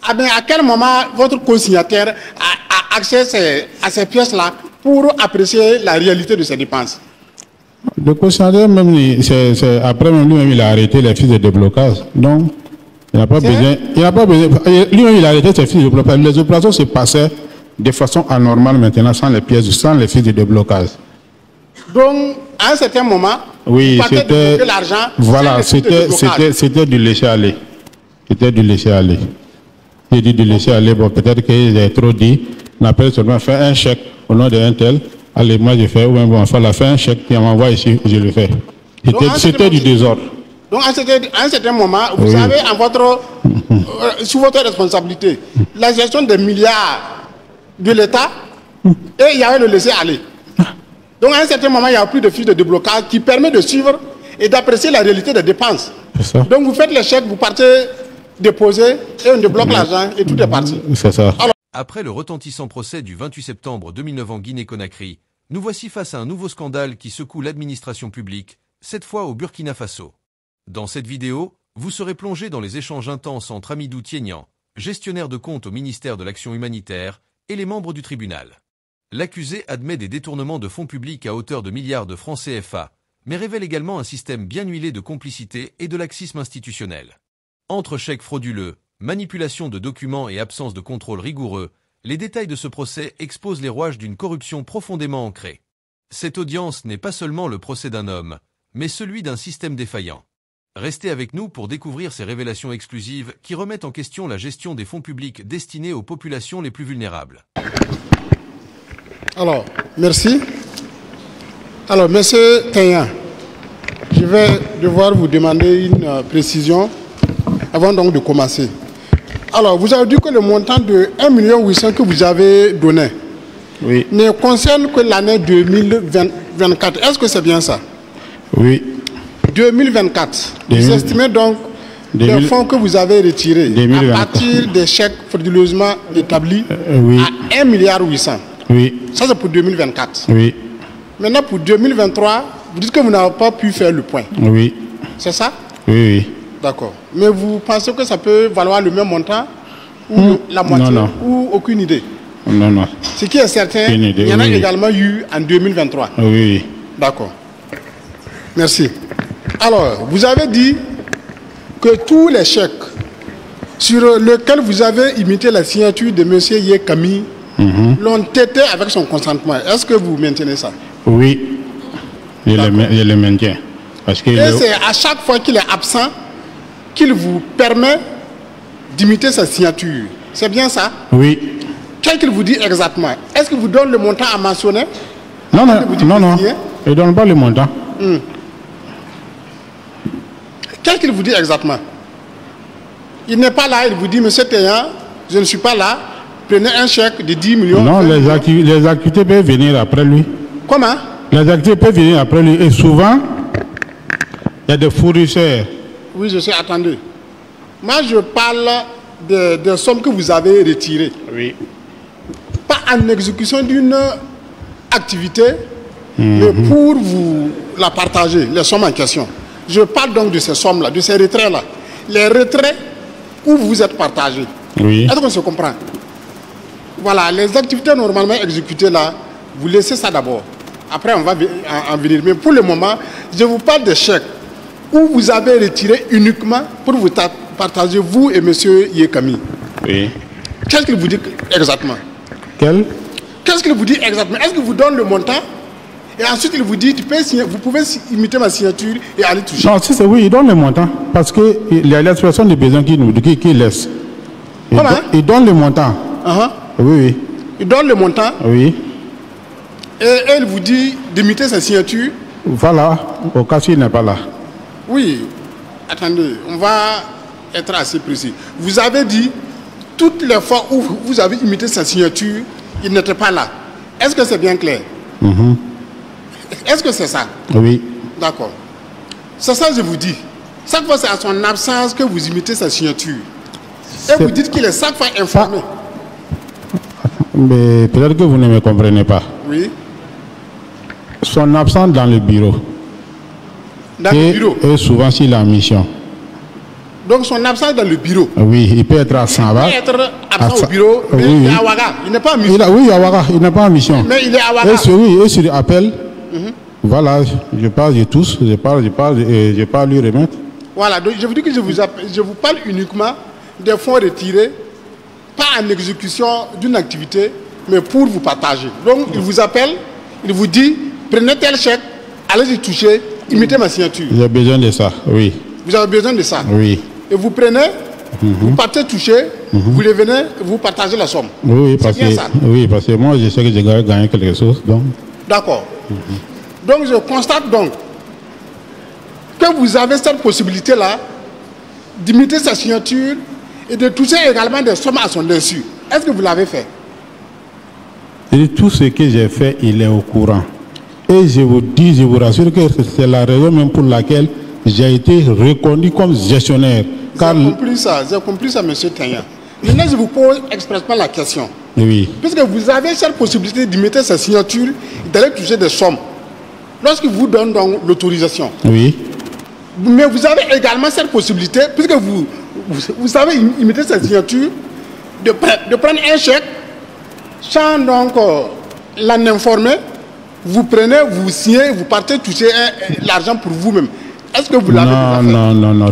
à quel moment votre consignataire a accès à ces pièces-là pour apprécier la réalité de ces dépenses? Le consignataire, même, après même lui-même, il a arrêté les fiches de déblocage. Donc, il n'a pas besoin. Lui-même, il a arrêté ses fiches de déblocage. Les opérations se passaient de façon anormale maintenant, sans les pièces, sans les fiches de déblocage. Donc, à un certain moment, oui, c'était l'argent. Voilà, c'était du laisser-aller. C'était du laisser-aller. J'ai dit du laisser-aller. Bon, peut-être que j'ai trop dit. On appelle seulement faire un chèque au nom d'un tel. Allez, moi je fais, ou bien bon, enfin, la fin un chèque, puis on m'envoie ici, je le fais. C'était du désordre. Donc, à un certain moment, vous avez sous votre responsabilité la gestion des milliards de l'État et il y avait le laisser-aller. Donc, à un certain moment, il n'y a plus de fiche de déblocage qui permet de suivre et d'apprécier la réalité des dépenses. Donc, vous faites les chèques, vous partez déposer et on débloque l'argent et tout est parti. C'est ça. Alors, après le retentissant procès du 28 septembre 2009 en Guinée-Conakry, nous voici face à un nouveau scandale qui secoue l'administration publique, cette fois au Burkina Faso. Dans cette vidéo, vous serez plongé dans les échanges intenses entre Amidou Tiénian, gestionnaire de compte au ministère de l'Action humanitaire, et les membres du tribunal. L'accusé admet des détournements de fonds publics à hauteur de milliards de francs CFA, mais révèle également un système bien huilé de complicité et de laxisme institutionnel. Entre chèques frauduleux, manipulation de documents et absence de contrôle rigoureux, les détails de ce procès exposent les rouages d'une corruption profondément ancrée. Cette audience n'est pas seulement le procès d'un homme, mais celui d'un système défaillant. Restez avec nous pour découvrir ces révélations exclusives qui remettent en question la gestion des fonds publics destinés aux populations les plus vulnérables. Alors, merci. Alors, monsieur Tiénian, je vais devoir vous demander une précision avant donc de commencer. Alors, vous avez dit que le montant de 1,8 million que vous avez donné ne concerne que l'année 2024. Est-ce que c'est bien ça? Oui. 2024. Vous estimez donc les fonds que vous avez retirés à partir des chèques frauduleusement établis à 1,8 milliard. Oui. Ça, c'est pour 2024. Oui. Maintenant, pour 2023, vous dites que vous n'avez pas pu faire le point. Oui. C'est ça? Oui, oui. D'accord. Mais vous pensez que ça peut valoir le même montant ou la moitié ou aucune idée? Non, non. Ce qui est certain, il y en a également eu en 2023. Oui, oui. D'accord. Merci. Alors, vous avez dit que tous les chèques sur lesquels vous avez imité la signature de M. Yekami l'ont été avec son consentement. Est-ce que vous maintenez ça? Oui. Je le maintiens. Parce que et c'est à chaque fois qu'il est absent qu'il vous permet d'imiter sa signature. C'est bien ça? Oui. Qu'est-ce qu'il vous dit exactement? Est-ce qu'il vous donne le montant à mentionner? Non, non. Il ne donne pas le montant. Qu'est-ce qu'il vous dit exactement? Il n'est pas là, il vous dit, monsieur Tiénian, je ne suis pas là, prenez un chèque de 10 millions. Non, les activités peuvent venir après lui. Comment? Les activités peuvent venir après lui. Et souvent, il y a des fournisseurs. Oui, je sais, attendez. Moi, je parle des sommes que vous avez retirées. Oui. Pas en exécution d'une activité, mais pour vous la partager, les sommes en question. Je parle donc de ces sommes-là, de ces retraits-là. Les retraits où vous êtes partagés. Oui. Est-ce qu'on se comprend? Voilà, les activités normalement exécutées là, vous laissez ça d'abord. Après, on va en venir. Mais pour le moment, je vous parle de chèques où vous avez retiré uniquement pour vous partager, vous et M. Yekami. Oui. Qu'est-ce qu'il vous dit exactement? Qu'est-ce qu'il vous dit exactement? Est-ce qu'il vous donne le montant? Et ensuite, il vous dit, vous pouvez imiter ma signature et aller toucher. Non, si c'est oui, il donne le montant. Parce qu'il y a l'expression des besoins qui laisse. Il donne le montant. Oui, oui. Il donne le montant. Oui. Et il vous dit d'imiter sa signature. Voilà, au cas où il n'est pas là. Oui. Attendez, on va être assez précis. Vous avez dit, toutes les fois où vous avez imité sa signature, il n'était pas là. Est-ce que c'est bien clair? Est-ce que c'est ça? Oui. D'accord. C'est ça que je vous dis. Chaque fois, c'est à son absence que vous imitez sa signature. Et vous dites qu'il est chaque fois informé. Mais peut-être que vous ne me comprenez pas. Oui. Son absence dans le bureau. Dans le bureau. Et souvent s'il est en mission. Donc son absence dans le bureau. Oui, il peut être absent. Il peut être absent au bureau, mais il est à Ouaga. Il n'est pas en mission. Oui, à Ouaga, il n'est pas en mission. Mais il est à Ouaga. Et sur l'appel, voilà, je parle de tous, je parle lui remettre. Voilà, donc je vous dis que je vous parle uniquement des fonds retirés, pas en exécution d'une activité, mais pour vous partager. Donc il vous appelle, il vous dit, prenez tel chèque, allez-y toucher, imitez ma signature. J'ai besoin de ça, oui. Vous avez besoin de ça. Oui. Et vous prenez, vous partez toucher, vous revenez, vous partagez la somme. Oui, parce que moi je sais que j'ai gagné quelque chose. D'accord. Donc je constate donc que vous avez cette possibilité-là d'imiter sa signature et de toucher également des sommes à son insu. Est-ce que vous l'avez fait? Et tout ce que j'ai fait, il est au courant. Et je vous dis, je vous rassure que c'est la raison même pour laquelle j'ai été reconnu comme gestionnaire. J'ai compris ça, M. Tenya. Maintenant, je vous pose expressement la question. Oui. Puisque vous avez cette possibilité d'imiter sa signature et d'aller toucher des sommes. Lorsqu'il vous donne donc l'autorisation. Oui. Mais vous avez également cette possibilité, puisque vous savez imiter sa signature, de prendre un chèque sans donc l'en informer. Vous prenez, vous signez, vous partez toucher l'argent pour vous-même. Est-ce que vous l'avez déjà fait? Non.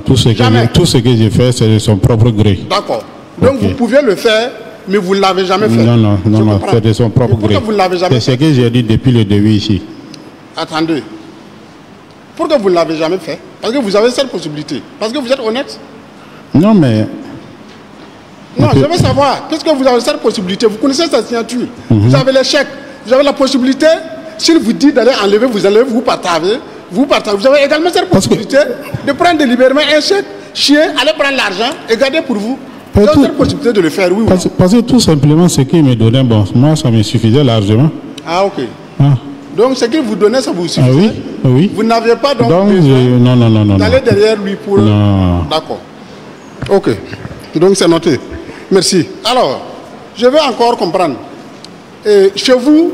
Tout ce que j'ai fait, c'est de son propre gré. D'accord. Donc vous pouviez le faire, mais vous ne l'avez jamais fait. Non, c'est de son propre gré. Pourquoi vous ne l'avez jamais fait? C'est ce que j'ai dit depuis le début ici. Attendez. Pourquoi vous ne l'avez jamais fait? Parce que vous avez cette possibilité. Parce que vous êtes honnête? Non, mais... Non, je veux savoir. Puisque vous avez cette possibilité, vous connaissez sa signature. Vous avez les chèques. Vous avez la possibilité, s'il vous dit d'aller enlever, vous enlevez, vous partagez. Vous avez également cette possibilité de prendre délibérément un chèque, chien, aller prendre l'argent et garder pour vous. Vous avez cette possibilité de le faire, oui. Parce que tout simplement, ce qu'il me donnait, bon, moi, ça me suffisait largement. Ah, ok. Donc, ce qu'il vous donnait, ça vous suffisait? Ah, oui, oui. Vous n'avez pas donc besoin d'aller derrière lui pour... Non. D'accord. Ok. Donc, c'est noté. Merci. Alors, je veux encore comprendre. Chez vous,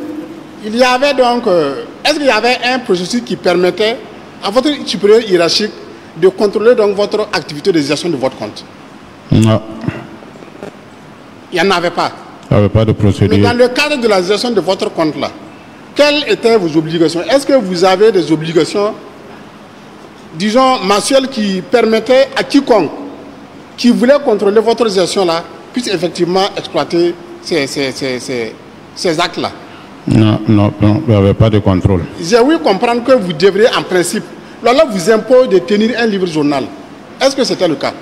il y avait donc... est-ce qu'il y avait un processus qui permettait à votre supérieur hiérarchique de contrôler donc votre activité de gestion de votre compte? Non. Il n'y en avait pas? Il n'y avait pas de procédure. Mais dans le cadre de la gestion de votre compte-là, quelles étaient vos obligations? Est-ce que vous avez des obligations, disons, mensuelles qui permettaient à quiconque qui voulait contrôler votre gestion-là puisse effectivement exploiter ces actes-là? Non, il n'y avait pas de contrôle. J'ai ouï comprendre que vous devriez, en principe, la loi vous impose de tenir un livre journal. Est-ce que c'était le cas?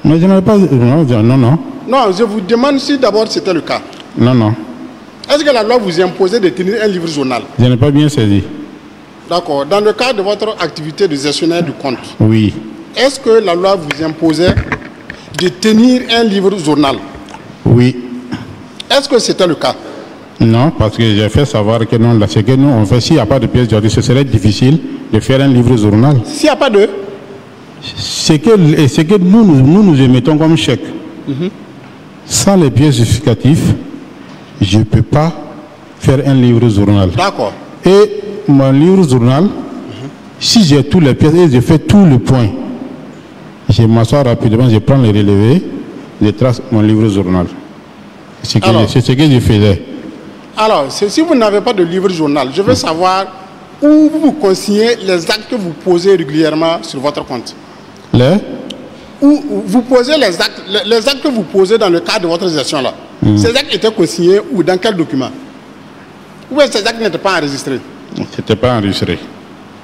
Mais je n'avais pas... Non. Non, je vous demande si d'abord c'était le cas. Non. Est-ce que la loi vous imposait de tenir un livre journal? Je n'ai pas bien saisi. D'accord. Dans le cadre de votre activité de gestionnaire du compte, oui. Est-ce que la loi vous imposait de tenir un livre journal? Oui. Est-ce que c'était le cas? Non, parce que j'ai fait savoir que non, ce que nous on fait, s'il n'y a pas de pièces journalières, ce serait difficile de faire un livre journal. S'il n'y a pas de... Ce que nous émettons comme chèque, sans les pièces justificatives, je ne peux pas faire un livre journal. D'accord. Et mon livre journal, si j'ai tous les pièces et je fais tout le point, je m'assois rapidement, je prends les relevés, je trace mon livre journal. C'est ce que je faisais. Alors, si vous n'avez pas de livre journal, je veux savoir où vous consignez les actes que vous posez régulièrement sur votre compte. Où vous posez les actes que vous posez dans le cadre de votre gestion là. Ces actes étaient consignés ou dans quel document? Ou ces actes n'étaient pas enregistrés? C'était pas enregistré.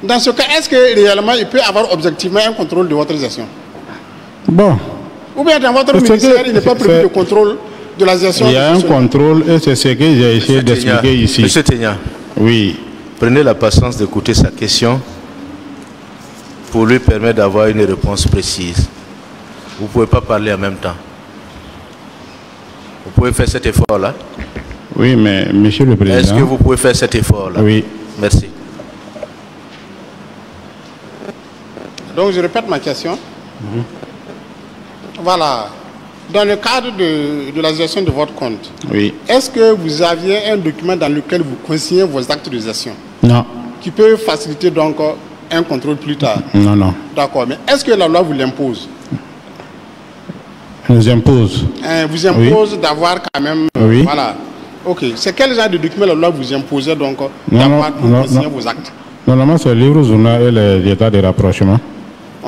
Dans ce cas, est-ce que réellement il peut y avoir objectivement un contrôle de votre gestion? Bon. Ou bien dans votre ministère, il n'est pas prévu de contrôle de la gestion? Il y a un contrôle et c'est ce que j'ai essayé d'expliquer ici. Monsieur Tenya. Oui. Prenez la patience d'écouter sa question pour lui permettre d'avoir une réponse précise. Vous ne pouvez pas parler en même temps. Vous pouvez faire cet effort-là? Oui, mais Monsieur le Président... Est-ce que vous pouvez faire cet effort-là? Oui. Merci. Donc je répète ma question. Voilà. Dans le cadre de la gestion de votre compte, oui. Est-ce que vous aviez un document dans lequel vous consignez vos actes de gestion? Non. Qui peut faciliter donc un contrôle plus tard? Non. D'accord. Mais est-ce que la loi vous l'impose? nous impose. Vous impose d'avoir quand même... Oui. Voilà. Ok. C'est quel genre de document la loi vous imposez donc d'avoir pour signer vos actes? Normalement, c'est le livre journal et les états de rapprochement.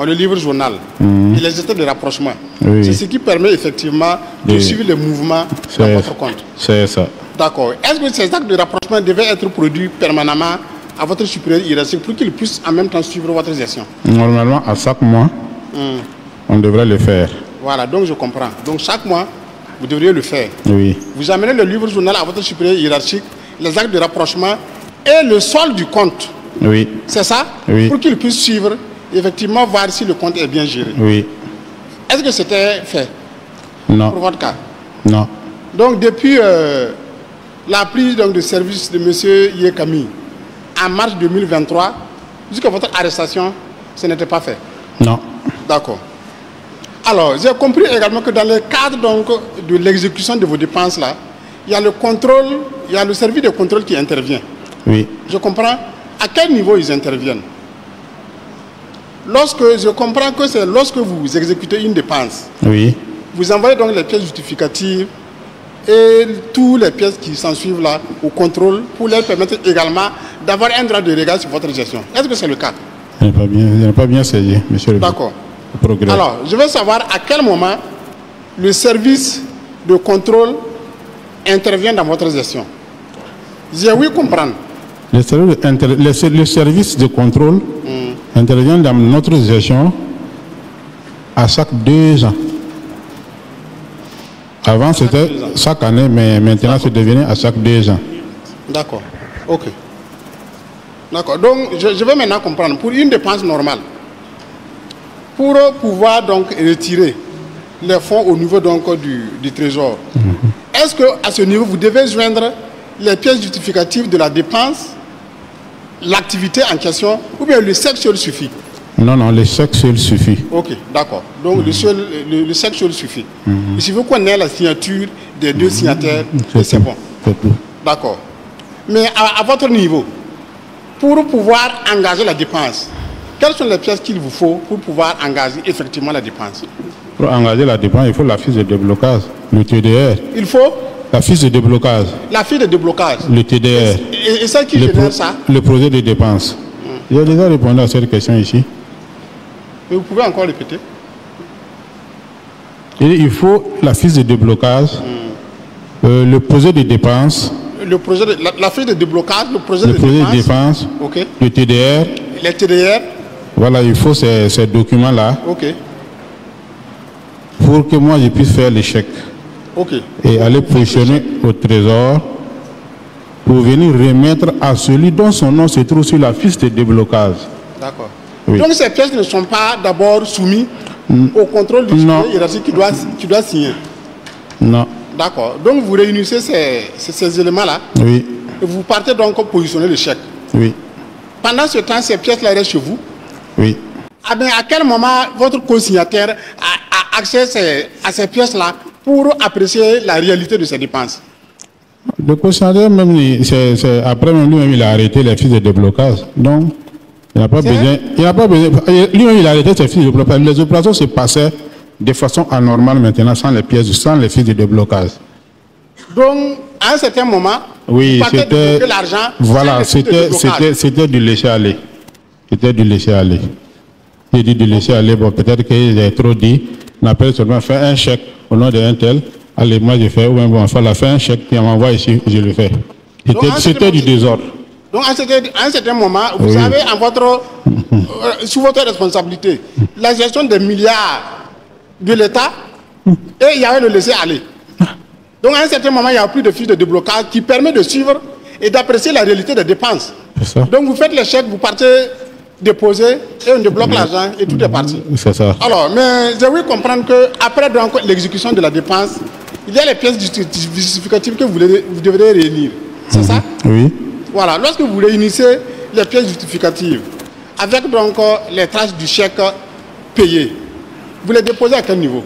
Le livre journal et les états de rapprochement. Oui. C'est ce qui permet effectivement de suivre les mouvements dans votre compte. C'est ça. D'accord. Est-ce que ces actes de rapprochement devaient être produits permanemment à votre supérieur hiérarchique pour qu'il puisse en même temps suivre votre gestion? Normalement, à chaque mois, on devrait le faire. Voilà, donc je comprends. Donc chaque mois, vous devriez le faire. Oui. Vous amenez le livre journal à votre supérieur hiérarchique, les actes de rapprochement et le solde du compte. Oui. C'est ça? Oui. Pour qu'il puisse suivre, effectivement, voir si le compte est bien géré. Oui. Est-ce que c'était fait? Non. Pour votre cas? Non. Donc depuis la prise donc, de service de M. Yekami en mars 2023, jusqu'à votre arrestation, ce n'était pas fait? Non. D'accord. Alors, j'ai compris également que dans le cadre donc, de l'exécution de vos dépenses, là, il y a le contrôle, il y a le service de contrôle qui intervient. Oui. Je comprends. À quel niveau ils interviennent? Je comprends que c'est lorsque vous exécutez une dépense. Oui. Vous envoyez donc les pièces justificatives et toutes les pièces qui s'en suivent là au contrôle pour leur permettre également d'avoir un droit de regard sur votre gestion. Est-ce que c'est le cas? Je n'ai pas bien saisi, monsieur le D'accord. procureur. Alors, je veux savoir à quel moment le service de contrôle intervient dans votre gestion. J'ai oui comprendre. Le service de contrôle intervient dans notre gestion à chaque 2 ans. Avant, c'était chaque année, mais maintenant, c'est devenu à chaque 2 ans. D'accord. Ok. D'accord. Donc, je vais maintenant comprendre. Pour une dépense normale, pour pouvoir donc retirer les fonds au niveau donc du trésor, est-ce qu'à ce niveau, vous devez joindre les pièces justificatives de la dépense, l'activité en question, ou bien le chèque seul suffit? Non, non, le chèque seul suffit. Ok, d'accord. Donc le chèque seul suffit. Il suffit qu'on ait la signature des deux signataires et c'est bon. C'est tout. D'accord. Mais à votre niveau, pour pouvoir engager la dépense, quelles sont les pièces qu'il vous faut pour pouvoir engager effectivement la dépense? Pour engager la dépense, il faut la fiche de déblocage, le TDR. Il faut la fiche de déblocage. La fiche de déblocage. Le TDR. Et ça qui génère ça? Le projet de dépense. J'ai déjà répondu à cette question ici. Mais vous pouvez encore répéter? Et il faut la fiche de déblocage, le projet de dépense. Le projet de, la fiche de déblocage, le projet de dépense. dépense. Ok. Le TDR. Les TDR. Voilà, il faut ces documents-là. Ok. Pour que moi je puisse faire les chèques. Ok. Et aller positionner au trésor pour venir remettre à celui dont son nom se trouve sur la fiche de déblocage. D'accord. Oui. Donc ces pièces ne sont pas d'abord soumises au contrôle du supérieur hiérarchique qui doit signer? Non. D'accord. Donc vous réunissez ces éléments-là. Oui. Et vous partez donc positionner le chèque. Oui. Pendant ce temps, ces pièces-là restent chez vous? Oui. Ah ben, à quel moment votre co-signataire a accès à ces pièces-là pour apprécier la réalité de ces dépenses? Le co-signataire, même, après même lui-même, il a arrêté les fiches de déblocage. Donc, il n'a pas besoin. Il n'a pas besoin. Lui-même, il a arrêté ses fiches de déblocage. Les opérations se passaient de façon anormale maintenant, sans les pièces, sans les fiches de déblocage. Donc, à un certain moment, oui, vous partez de l'argent. Voilà, c'était du laisser-aller. C'était du laisser-aller. J'ai dit du laisser-aller. Bon, peut-être que j'ai trop dit. On appelle seulement faire un chèque au nom d'un tel. Allez, moi je fais, ou bien bon, il faut faire un chèque, puis on m'envoie ici, je le fais. C'était du désordre. Donc, à un certain moment, vous avez en votre, sous votre responsabilité la gestion des milliards de l'État et il y avait le laisser-aller. Donc, à un certain moment, il n'y a plus de fiche de déblocage qui permet de suivre et d'apprécier la réalité des dépenses. Donc, vous faites les chèques, vous partez déposer et on débloque l'argent et tout est parti. C'est ça. Alors, mais je veux comprendre qu'après l'exécution de la dépense, il y a les pièces justificatives que vous devrez réunir. C'est ça? Oui. Voilà. Lorsque vous réunissez les pièces justificatives avec donc les traces du chèque payé, vous les déposez à quel niveau?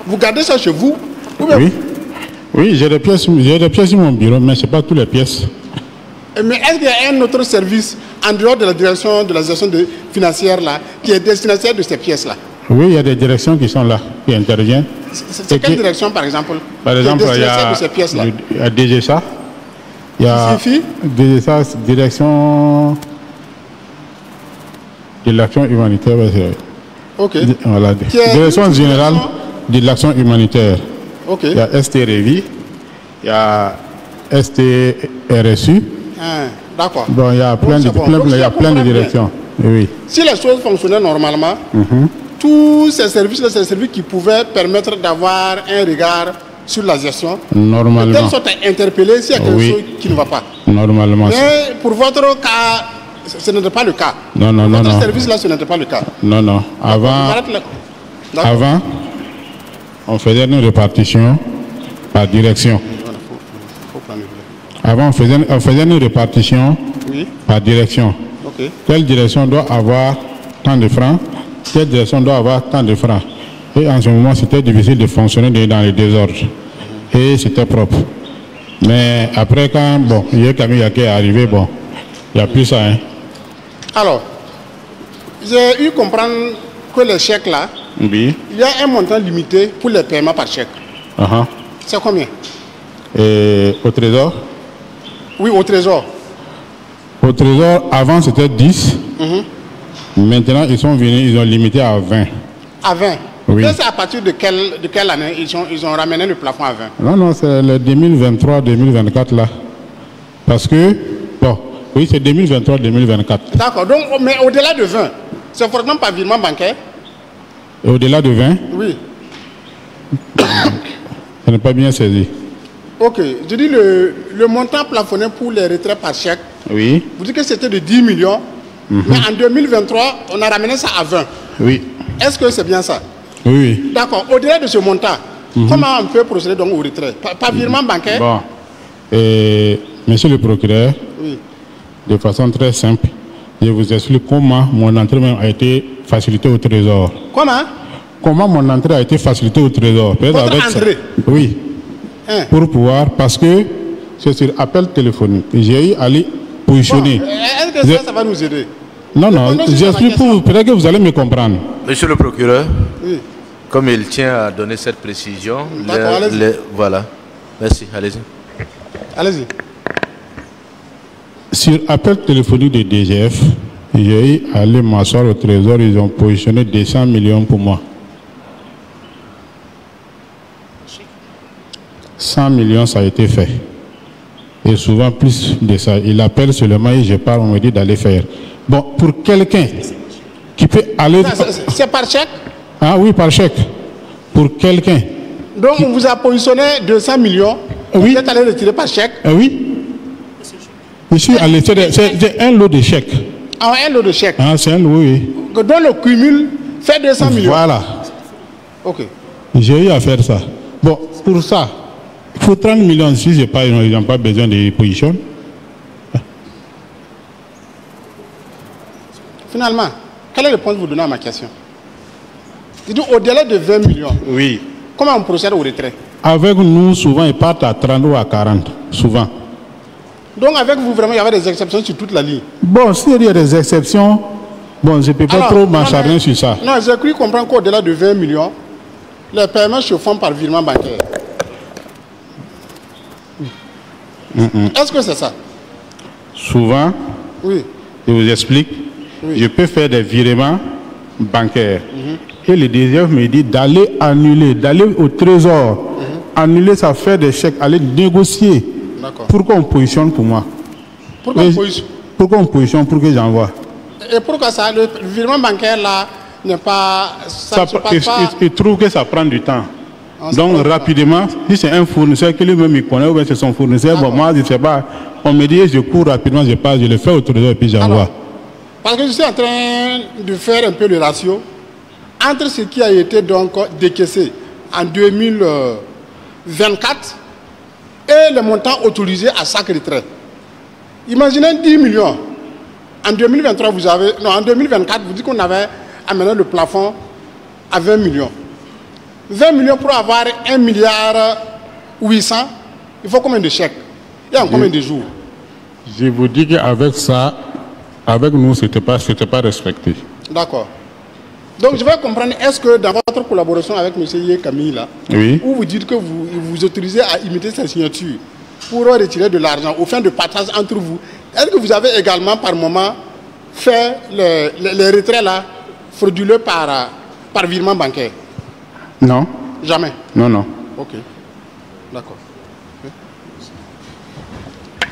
Vous gardez ça chez vous? Ou bien... Oui. Oui, j'ai des pièces sur mon bureau, mais ce n'est pas toutes les pièces. Mais est-ce qu'il y a un autre service en dehors de la direction de la gestion financière là, qui est destinataire de ces pièces-là? Oui, il y a des directions qui sont là, qui interviennent. C'est quelle direction, par exemple? Par exemple, il y a ces pièces-là. Il y a DGSA. Il y a DGSA, direction de l'action humanitaire. Ok. Voilà. Direction générale de l'action humanitaire. Ok. Il y a ST-REVI, il y a ST-RSU. D'accord. Bon, il y a plein de directions. Oui. Si les choses fonctionnaient normalement, tous ces services-là, c'est des services qui pouvaient permettre d'avoir un regard sur la gestion. Normalement. De telle sorte à interpeller s'il y a quelque chose qui ne va pas. Normalement. Mais pour votre cas, ce n'était pas le cas. Non. Votre service-là, ce n'était pas le cas. Non. Avant, on faisait une répartition par direction. Avant, on faisait une répartition par direction. Okay. Telle direction doit avoir tant de francs, telle direction doit avoir tant de francs. Et en ce moment, c'était difficile de fonctionner dans les désordres. Et c'était propre. Mais après, quand il y a Camille qui est arrivé, il n'y a plus ça. Hein. Alors, j'ai eu comprendre que les chèques là, il y a un montant limité pour les paiements par chèque. C'est combien? Et au trésor? Oui, au trésor. Au trésor, avant c'était 10. Maintenant, ils sont venus, ils ont limité à 20. À 20? Oui. C'est à partir de quelle année ils ont ramené le plafond à 20? Non, c'est le 2023-2024 là. Parce que, oui, c'est 2023-2024. D'accord, donc, mais au-delà de 20, c'est forcément par virement bancaire? Et au-delà de 20? Oui. Je n'ai pas bien saisi. Ok, je dis le montant plafonné pour les retraits par chèque. Oui. Vous dites que c'était de 10 millions, mais en 2023, on a ramené ça à 20. Oui. Est-ce que c'est bien ça? Oui. D'accord, au-delà de ce montant, comment on peut procéder donc au retrait? Par virement bancaire? Bon. Monsieur le procureur, de façon très simple, je vous explique comment mon entrée a été facilitée au trésor. Comment mon entrée a été facilitée au trésor? Votre entrée? Oui. Pour pouvoir, parce que c'est sur appel téléphonique. J'ai eu à aller positionner. Est-ce que ça va nous aider? Non, j'explique pour vous, peut-être que vous allez me comprendre. Monsieur le procureur, comme il tient à donner cette précision, voilà. Merci, allez-y. Allez-y. Sur appel téléphonique de DGF, j'ai eu à aller m'asseoir au trésor, ils ont positionné 200 millions pour moi. 100 millions, ça a été fait. Et souvent plus de ça. Il appelle seulement et je parle, on me dit d'aller faire. Bon, pour quelqu'un qui peut aller... C'est par chèque? Ah oui, par chèque. Pour quelqu'un. Donc on vous a positionné 200 millions, vous êtes allé retirer par chèque? Oui. Je suis allé, c'est un lot de chèques. Ah, un lot de chèques? Ah, c'est un lot, oui. Donc le cumul fait 200 millions? Voilà. Ok. J'ai eu à faire ça. Bon, pour ça, il faut 30 millions, si ils n'ont pas besoin de position. Finalement, quelle est la réponse que vous donnez à ma question? Au-delà de 20 millions, comment on procède au retrait? Avec nous, souvent, ils partent à 30 ou à 40, souvent. Donc avec vous, vraiment, il y avait des exceptions sur toute la ligne? Bon, s'il y a des exceptions, je ne peux pas trop m'acharner sur ça. Non, j'ai cru comprendre qu'au-delà de 20 millions, les paiements se font par virement bancaire. Est-ce que c'est ça? Souvent, je vous explique, je peux faire des virements bancaires. Et le DGF me dit d'aller annuler, d'aller au trésor, annuler, ça fait des chèques, aller négocier. Pourquoi on positionne pour moi? Pourquoi on positionne pour que j'envoie? Et pourquoi ça? Le virement bancaire là n'est pas... Il trouve que ça prend du temps. Donc rapidement, si c'est un fournisseur qui lui-même il connaît, ou bien c'est son fournisseur, bon, moi je ne sais pas, on me dit je cours rapidement, je passe, je le fais au trésor et puis j'envoie. Parce que je suis en train de faire un peu le ratio entre ce qui a été donc décaissé en 2024 et le montant autorisé à chaque retrait. Imaginez 10 millions. En 2023, vous avez... Non, en 2024, vous dites qu'on avait amené le plafond à 20 millions. 20 millions pour avoir 1,8 milliard, il faut combien de chèques? Et en combien de jours? Je vous dis qu'avec ça, avec nous, ce n'était pas respecté. D'accord. Donc je vais comprendre, est-ce que dans votre collaboration avec M. Yé Camille, là, Oui. où vous dites que vous autorisez à imiter sa signature pour retirer de l'argent au fin de partage entre vous, est-ce que vous avez également par moment fait les retraits là frauduleux par virement bancaire? Non. Jamais. Non, non. Ok. D'accord.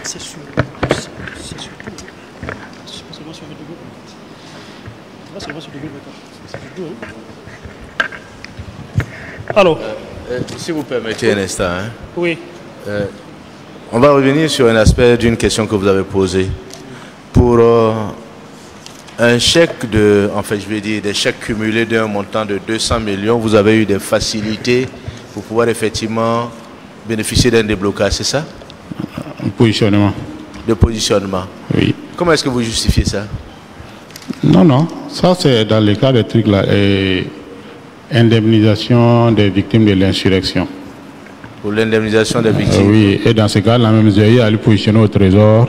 C'est sûr. C'est sûr. C'est seulement sur le double. C'est pas seulement sur le double. C'est le double. Alors. Si vous permettez un instant, hein, Oui. on va revenir sur un aspect d'une question que vous avez posée. Pour un chèque des chèques cumulés d'un montant de 200 millions, vous avez eu des facilités pour pouvoir effectivement bénéficier d'un déblocage, c'est ça? Positionnement. De positionnement. Oui. Comment est-ce que vous justifiez ça? Non, non. Ça, c'est dans le cas des trucs là. Indemnisation des victimes de l'insurrection. Pour l'indemnisation des victimes. Oui. Et dans ce cas, la même ZEI a positionné au trésor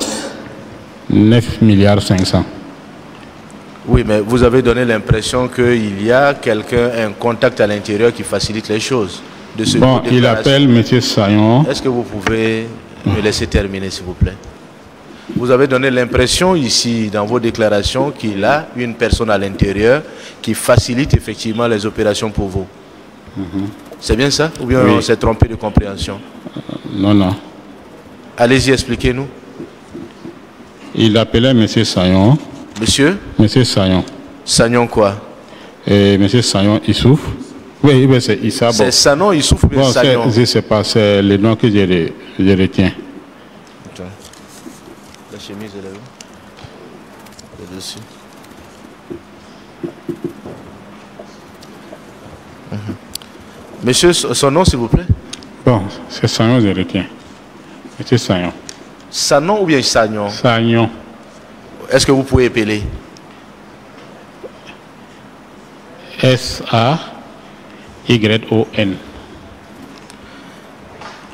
9 milliards 500. Oui, mais vous avez donné l'impression qu'il y a un contact à l'intérieur qui facilite les choses. Bon, il appelle M. Sayon. Est-ce que vous pouvez me laisser terminer, s'il vous plaît? Vous avez donné l'impression ici, dans vos déclarations, qu'il a une personne à l'intérieur qui facilite effectivement les opérations pour vous. C'est bien ça? Ou bien Oui. on s'est trompé de compréhension? Non, non. Allez-y, expliquez-nous. Il appelait M. Sayon. Monsieur? M. Sayon. Sagnon quoi? Et M. Sayon Issouf. Oui, c'est Issa. Bon. C'est Sanon, il souffre bien Bon, Sagnon. je ne sais pas, c'est le nom que je retiens. Attends. La chemise, elle est où? Elle est dessus. Monsieur, son nom, s'il vous plaît? Bon, c'est Sayon, je retiens. M. Sayon. Sanon ou bien Sagnon? Sayon. Est-ce que vous pouvez épeler? S-A-Y-O-N.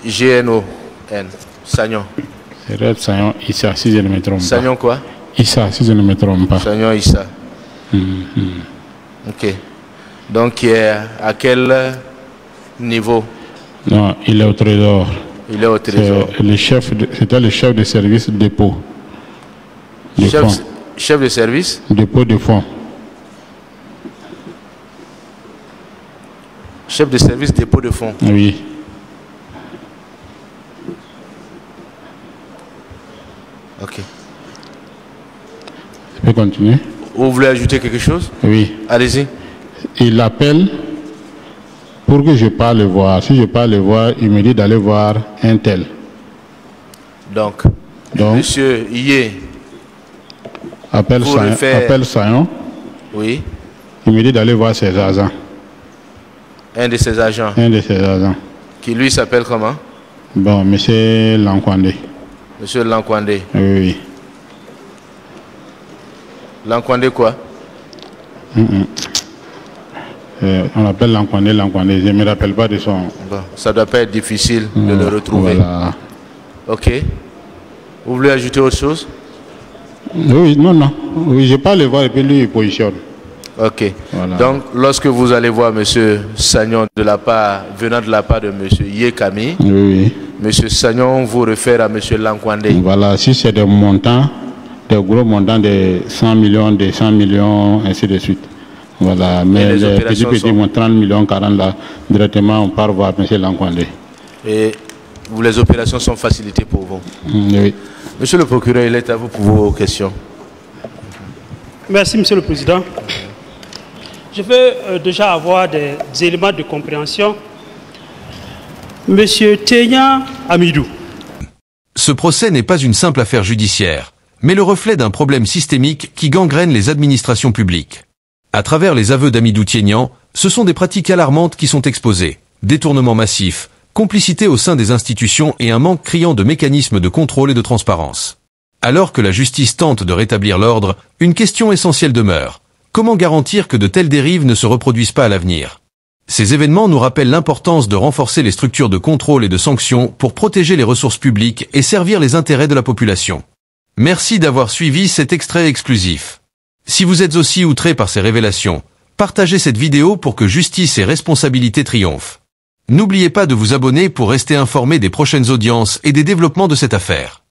G-N-O-N. Sagnon. C'est Red Sayon Issa, si je ne me trompe pas. Sagnon quoi? Issa, si je ne me trompe pas. Sagnon Issa. Ok. Donc, à quel niveau? Non, il est au trésor. Il est au trésor. C'était le chef de service dépôt. Chef de service? Dépôt de fonds. Chef de service dépôt de fonds. Oui. Ok. Je peux continuer? Vous voulez ajouter quelque chose? Oui. Allez-y. Il appelle pour que je parle le voir. Si je parle le voir, il me dit d'aller voir un tel. Donc, Donc Monsieur Yé. appelle Sayon. Oui. Il me dit d'aller voir ses agents. Un de ses agents. Un de ses agents. Qui lui s'appelle comment? Bon, monsieur Lankwande. Monsieur Lankwande. Oui, oui. Lankwande quoi? On l'appelle Lankwande. Je ne me rappelle pas de son... Bon, ça doit pas être difficile de le retrouver. Voilà. Ok. Vous voulez ajouter autre chose? Oui, non, non. Oui, je parle le voir et puis lui, il positionne. Ok. Voilà. Donc, lorsque vous allez voir M. Sagnon venant de la part de M. Yé Camille, Oui, oui. M. Sagnon vous réfère à M. Lankwande. Voilà, si c'est des montants, des gros montants de 100 millions, de 100 millions, ainsi de suite. Voilà, mais les petits montants, 30 millions, 40 là, directement, on part voir M. Lankwande. Et les opérations sont facilitées pour vous. Oui. Monsieur le procureur, il est à vous pour vos questions. Merci, Monsieur le Président. Je veux déjà avoir des éléments de compréhension. Monsieur Thénia Amidou. Ce procès n'est pas une simple affaire judiciaire, mais le reflet d'un problème systémique qui gangrène les administrations publiques. À travers les aveux d'Amidou Tiénian, ce sont des pratiques alarmantes qui sont exposées. Détournements massifs, complicité au sein des institutions et un manque criant de mécanismes de contrôle et de transparence. Alors que la justice tente de rétablir l'ordre, une question essentielle demeure. Comment garantir que de telles dérives ne se reproduisent pas à l'avenir? Ces événements nous rappellent l'importance de renforcer les structures de contrôle et de sanctions pour protéger les ressources publiques et servir les intérêts de la population. Merci d'avoir suivi cet extrait exclusif. Si vous êtes aussi outré par ces révélations, Partagez cette vidéo pour que justice et responsabilité triomphent. N'oubliez pas de vous abonner pour rester informé des prochaines audiences et des développements de cette affaire.